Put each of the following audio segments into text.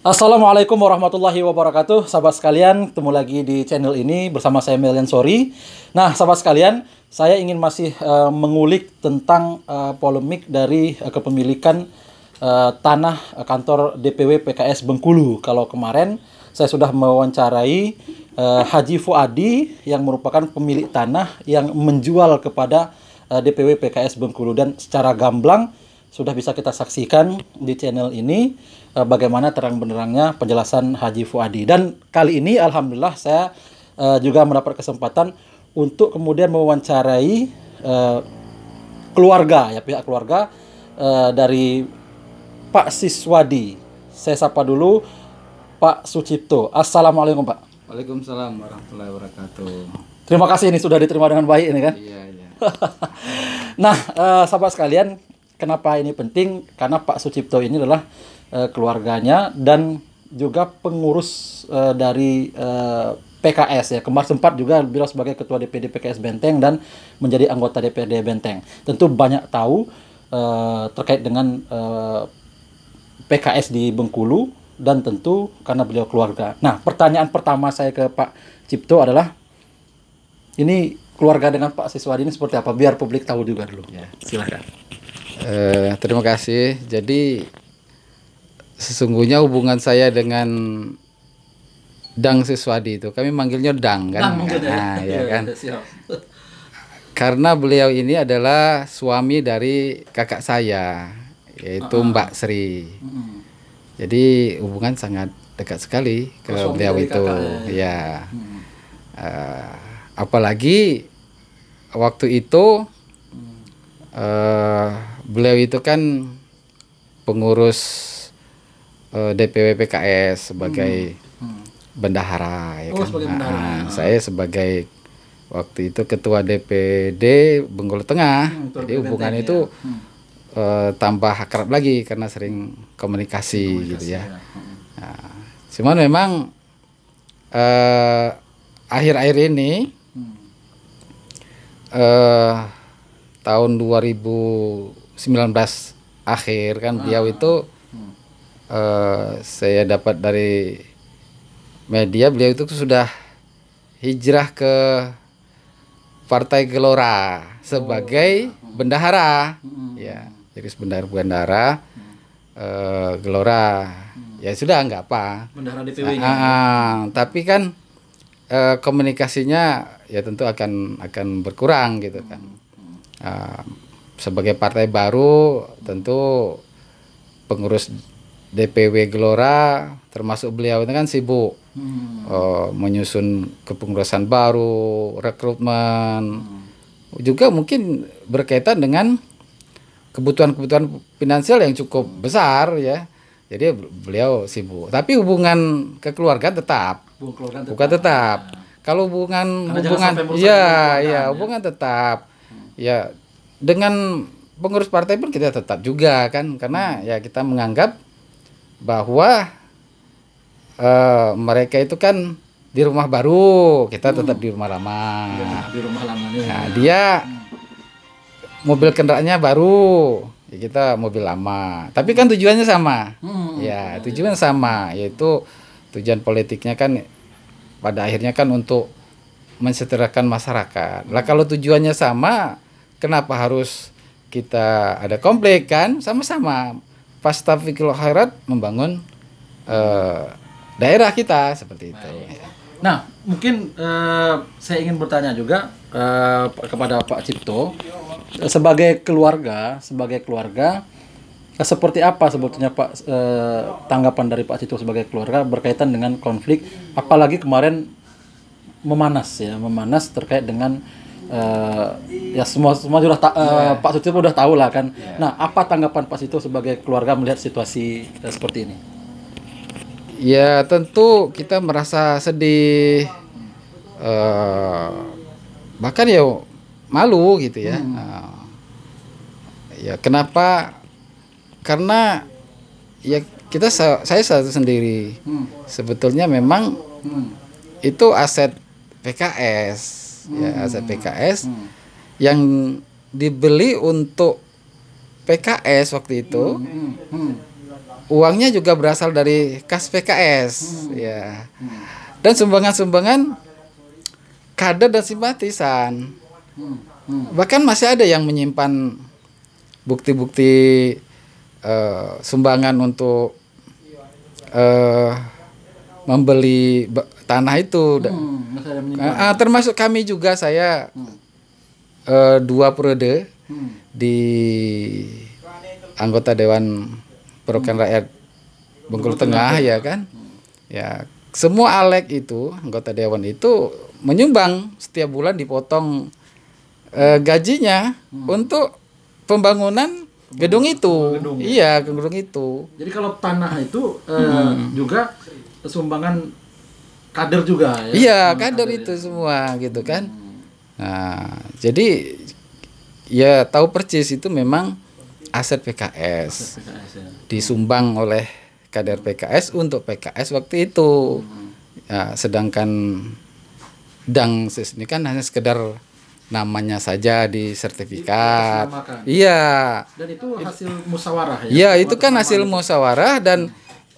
Assalamualaikum warahmatullahi wabarakatuh. Sahabat sekalian, ketemu lagi di channel ini bersama saya Melian Sori. Nah, sahabat sekalian, saya ingin masih mengulik tentang polemik dari kepemilikan tanah kantor DPW PKS Bengkulu. Kalau kemarin saya sudah mewawancarai Haji Fuadi yang merupakan pemilik tanah yang menjual kepada DPW PKS Bengkulu, dan secara gamblang sudah bisa kita saksikan di channel ini bagaimana terang benderangnya penjelasan Haji Fuadi. Dan kali ini alhamdulillah saya juga mendapat kesempatan untuk kemudian mewawancarai keluarga, ya, pihak keluarga dari Pak Siswadi. Saya sapa dulu Pak Sucipto. Assalamualaikum, Pak. Waalaikumsalam warahmatullahi wabarakatuh. Terima kasih, ini sudah diterima dengan baik ini kan. Iya, iya. Nah, sahabat sekalian, kenapa ini penting? Karena Pak Sucipto ini adalah keluarganya dan juga pengurus dari PKS, ya. Kemarin sempat juga beliau sebagai ketua DPD PKS Benteng dan menjadi anggota DPD Benteng. Tentu banyak tahu terkait dengan PKS di Bengkulu, dan tentu karena beliau keluarga. Nah, pertanyaan pertama saya ke Pak Cipto adalah, ini keluarga dengan Pak Siswadi ini seperti apa? Biar publik tahu juga dulu. Ya, silakan. Terima kasih. Jadi sesungguhnya hubungan saya dengan Dang Siswadi itu, kami manggilnya Dang kan? Nah, ya kan? Karena beliau ini adalah suami dari kakak saya, yaitu Mbak Sri. Jadi hubungan sangat dekat sekali ke beliau itu, ya. Apalagi waktu itu beliau itu kan pengurus DPW PKS sebagai bendahara, ya kan? Sebagai bendahara. Saya sebagai waktu itu ketua DPD Bengkulu Tengah. Jadi hubungan itu tambah akrab lagi karena sering komunikasi gitu ya. Nah, cuman memang akhir-akhir ini tahun 2019 akhir kan beliau itu saya dapat dari media, beliau itu sudah hijrah ke Partai Gelora sebagai bendahara, ya. Jadi bendahara Gelora, ya sudah nggak apa. Bendahara DPW. Tapi kan komunikasinya ya tentu akan berkurang gitu kan. Sebagai partai baru tentu pengurus DPW Gelora termasuk beliau itu kan sibuk menyusun kepengurusan baru, rekrutmen, juga mungkin berkaitan dengan kebutuhan finansial yang cukup besar, ya. Jadi beliau sibuk. Tapi hubungan kekeluargaan tetap. Bukan tetap. Kalau hubungan hubungan tetap. Ya, dengan pengurus partai pun kita tetap juga kan, karena ya kita menganggap bahwa mereka itu kan di rumah baru, kita tetap di rumah lama. Di rumah lama. Nah, dia mobil kendaraannya baru, ya kita mobil lama. Tapi kan tujuannya sama. Ya, tujuan sama, yaitu tujuan politiknya kan pada akhirnya kan untuk mensejahterakan masyarakat. Lah kalau tujuannya sama, kenapa harus kita ada konflik kan? Sama-sama fastabiqul khairat, membangun daerah kita seperti itu. Nah, mungkin saya ingin bertanya juga kepada Pak Cipto, sebagai keluarga, seperti apa sebetulnya Pak tanggapan dari Pak Cipto sebagai keluarga berkaitan dengan konflik, apalagi kemarin memanas terkait dengan ya semua sudah Pak Cipto udah tahu lah kan. Nah, apa tanggapan Pak Cipto sebagai keluarga melihat situasi seperti ini? Ya tentu kita merasa sedih, bahkan ya malu gitu ya. Ya kenapa? Karena ya saya sendiri sebetulnya memang itu aset PKS, ya aset PKS yang dibeli untuk PKS waktu itu. uangnya juga berasal dari kas PKS, ya. Dan sumbangan-sumbangan kader dan simpatisan. Bahkan masih ada yang menyimpan bukti-bukti sumbangan untuk membeli tanah itu. Termasuk kami juga, saya 2 periode di anggota Dewan Perwakilan Rakyat Bengkulu Tengah, ya kan. Ya, semua alek itu, anggota dewan itu menyumbang setiap bulan, dipotong gajinya untuk pembangunan gedung itu. Iya, gedung itu. Jadi kalau tanah itu juga sumbangan kader juga ya. Iya, kader itu semua gitu kan. Nah, jadi ya tahu persis itu memang aset PKS. Disumbang oleh kader PKS untuk PKS waktu itu. Ya, sedangkan Dangses ini kan hanya sekedar namanya saja di sertifikat. Iya. Dan itu hasil musyawarah ya. Iya, itu kan hasil musyawarah dan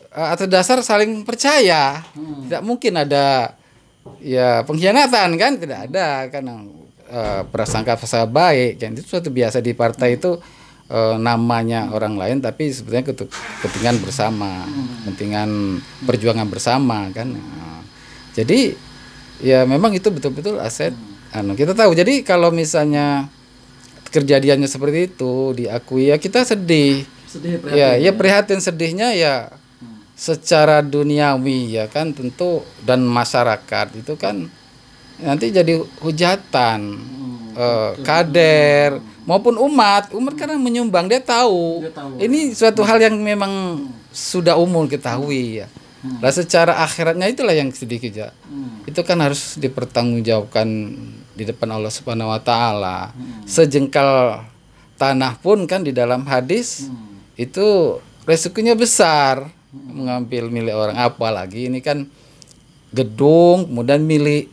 atas dasar saling percaya. Tidak mungkin ada ya pengkhianatan, kan, tidak ada kan, prasangka baik kan, itu suatu biasa di partai itu. Namanya orang lain tapi sebetulnya kepentingan bersama, kepentingan perjuangan bersama kan. Jadi ya memang itu betul-betul aset. Kita tahu. Jadi kalau misalnya kejadiannya seperti itu diakui, ya kita sedih. Prihatin, ya prihatin, sedihnya ya secara duniawi ya kan tentu, dan masyarakat itu kan nanti jadi hujatan. Kader maupun umat karena menyumbang, dia tahu ini suatu hal yang memang sudah umum ketahui ya. Lah secara akhiratnya itulah yang sedikit ya. Itu kan harus dipertanggungjawabkan di depan Allah Subhanahu wa taala. Sejengkal tanah pun kan di dalam hadis itu resikonya besar mengambil milik orang, apalagi ini kan gedung kemudian milik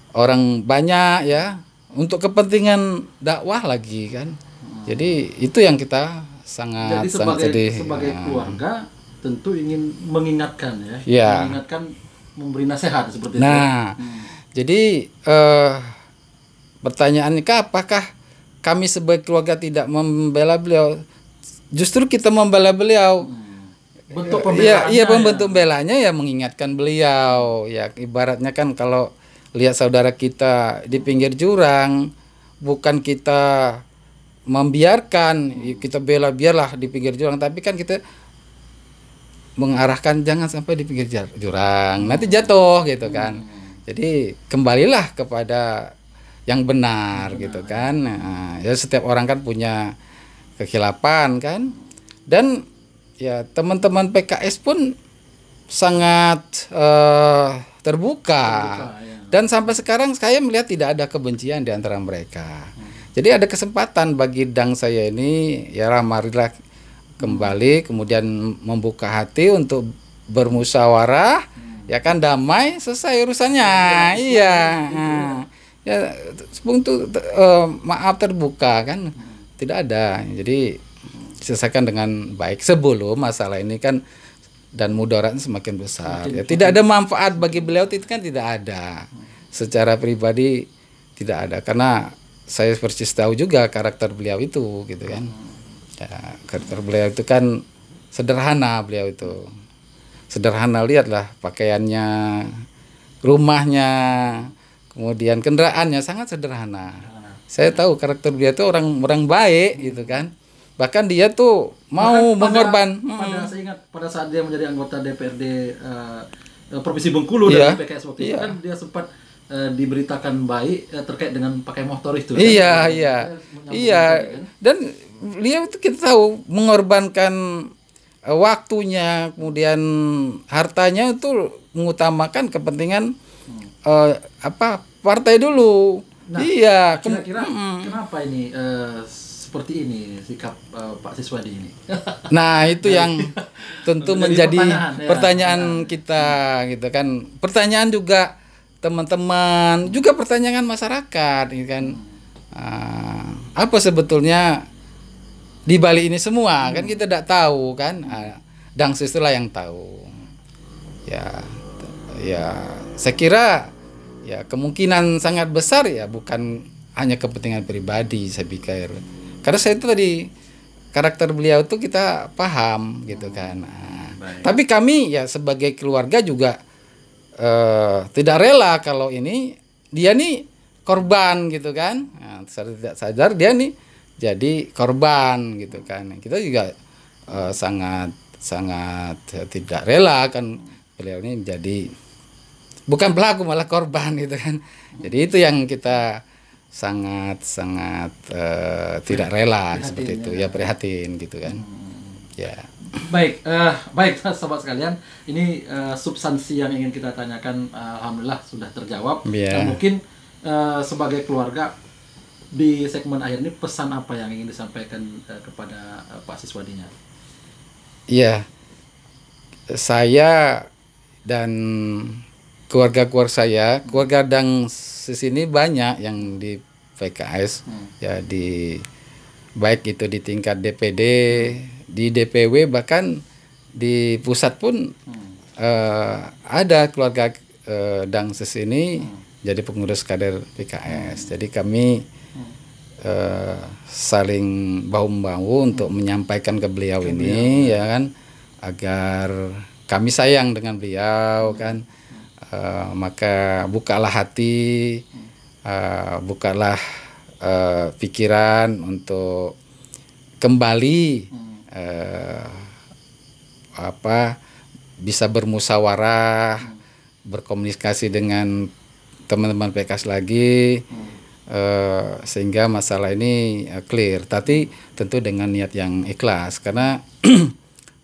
orang banyak ya, untuk kepentingan dakwah lagi kan. Jadi itu yang kita sangat sedih. Sebagai keluarga tentu ingin mengingatkan ya. Mengingatkan, memberi nasihat seperti itu. Jadi pertanyaannya, apakah kami sebagai keluarga tidak membela beliau? Justru kita membela beliau. Bentuk pembelaannya. Iya, bentuk belanya ya mengingatkan beliau. Ya ibaratnya kan kalau lihat saudara kita di pinggir jurang, bukan kita membiarkan, kita bela biarlah di pinggir jurang, tapi kan kita mengarahkan jangan sampai di pinggir jurang, nanti jatuh gitu kan. Jadi kembalilah kepada yang benar gitu kan. Nah, ya setiap orang kan punya kekhilapan kan, dan ya teman-teman PKS pun sangat terbuka. Dan sampai sekarang saya melihat tidak ada kebencian di antara mereka. Jadi ada kesempatan bagi Dang saya ini, ya marilah kembali, kemudian membuka hati untuk bermusyawarah, ya kan, damai, selesai urusannya. Iya. Ya untuk maaf terbuka kan, tidak ada. Jadi selesaikan dengan baik sebelum masalah ini kan, dan mudaratnya semakin besar. Ya, tidak ada manfaat bagi beliau itu kan, tidak ada. Secara pribadi tidak ada, karena saya persis tahu juga karakter beliau itu gitu kan. Ya, karakter beliau itu kan sederhana, beliau itu sederhana, lihatlah pakaiannya, rumahnya, kemudian kendaraannya sangat sederhana. Saya tahu karakter beliau itu orang baik gitu kan. Bahkan dia tuh mau mengorban. Saya ingat pada saat dia menjadi anggota DPRD Provinsi Bengkulu dari PKS waktu itu kan, dia sempat diberitakan baik terkait dengan pakai motor itu. Iya. Dan beliau itu kita tahu mengorbankan waktunya, kemudian hartanya itu mengutamakan kepentingan partai dulu. Nah, kira-kira kenapa ini seperti ini sikap Pak Siswadi ini? Nah, itu yang tentu menjadi pertanyaan kita gitu kan. Pertanyaan juga teman-teman, juga pertanyaan masyarakat gitu kan. Apa sebetulnya di Bali ini semua kan kita tidak tahu kan. Dangsus itulah yang tahu. Ya, saya kira ya kemungkinan sangat besar ya bukan hanya kepentingan pribadi saya pikir. Karena saya itu tadi karakter beliau itu kita paham gitu kan. Tapi kami ya sebagai keluarga juga tidak rela kalau ini dia nih korban gitu kan. Tidak sadar dia nih jadi korban gitu kan. Kita juga sangat tidak rela kan beliau ini menjadi bukan pelaku malah korban gitu kan. Jadi itu yang kita sangat tidak rela seperti itu ya, prihatin gitu kan. Ya. Baik, sobat sekalian, ini substansi yang ingin kita tanyakan alhamdulillah sudah terjawab. Yeah. Mungkin sebagai keluarga di segmen akhir ini pesan apa yang ingin disampaikan kepada Pak Siswadinya? Iya, saya dan keluarga saya, keluarga Dangsus ini banyak yang di PKS, ya baik itu di tingkat DPD, di DPW, bahkan di pusat pun ada keluarga Dangsus ini jadi pengurus kader PKS. Jadi kami saling bahu-membahu untuk menyampaikan ke beliau ini ya kan, agar kami sayang dengan beliau kan. Maka bukalah hati, bukalah pikiran untuk kembali bisa bermusyawarah, berkomunikasi dengan teman-teman PKS lagi, sehingga masalah ini clear. Tapi tentu dengan niat yang ikhlas, karena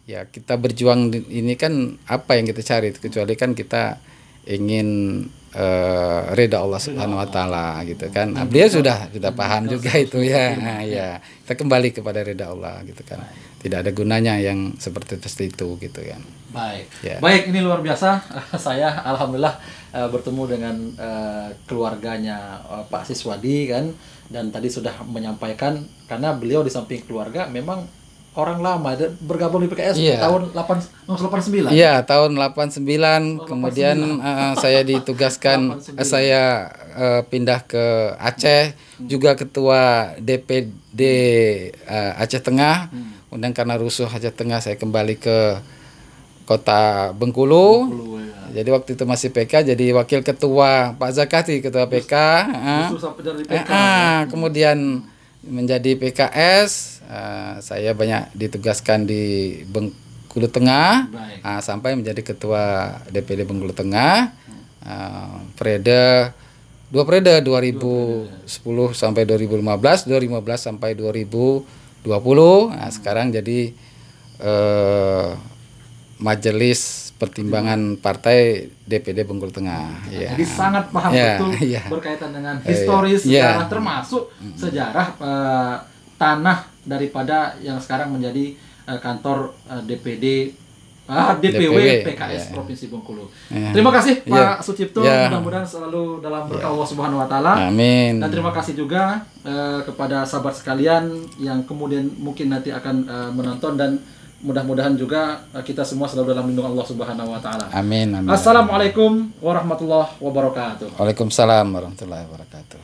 ya kita berjuang ini kan apa yang kita cari, kecuali kan kita ingin ridha Allah Subhanahu wa taala gitu kan. Beliau sudah paham juga itu ya. Ya, kita kembali kepada ridha Allah gitu kan. Tidak ada gunanya yang seperti itu gitu kan. Baik. Ya. Baik, ini luar biasa. Saya alhamdulillah bertemu dengan keluarganya Pak Siswadi kan, dan tadi sudah menyampaikan karena beliau di samping keluarga memang orang lama bergabung di PKS tahun 89. Iya, tahun 89. Kemudian saya ditugaskan, saya pindah ke Aceh, juga ketua DPD Aceh Tengah. Kemudian karena rusuh Aceh Tengah saya kembali ke Kota Bengkulu. Ya. Jadi waktu itu masih PK, jadi wakil ketua Pak Zakati, ketua PK. Kemudian menjadi PKS. Saya banyak ditugaskan di Bengkulu Tengah, sampai menjadi ketua DPD Bengkulu Tengah, dua periode 2010 sampai 2015, 2015 sampai 2020. Sekarang jadi Majelis Pertimbangan Partai DPD Bengkulu Tengah. Jadi sangat paham betul berkaitan dengan historis sejarah, termasuk sejarah tanah daripada yang sekarang menjadi kantor DPW PKS Provinsi Bengkulu. Terima kasih Pak Sucipto, mudah-mudahan selalu dalam berkah Allah Subhanahu wa taala. Amin. Dan terima kasih juga kepada sahabat sekalian yang kemudian mungkin nanti akan menonton, dan mudah-mudahan juga kita semua selalu dalam lindungan Allah Subhanahu wa taala. Amin. Assalamualaikum warahmatullahi wabarakatuh. Waalaikumsalam warahmatullahi wabarakatuh.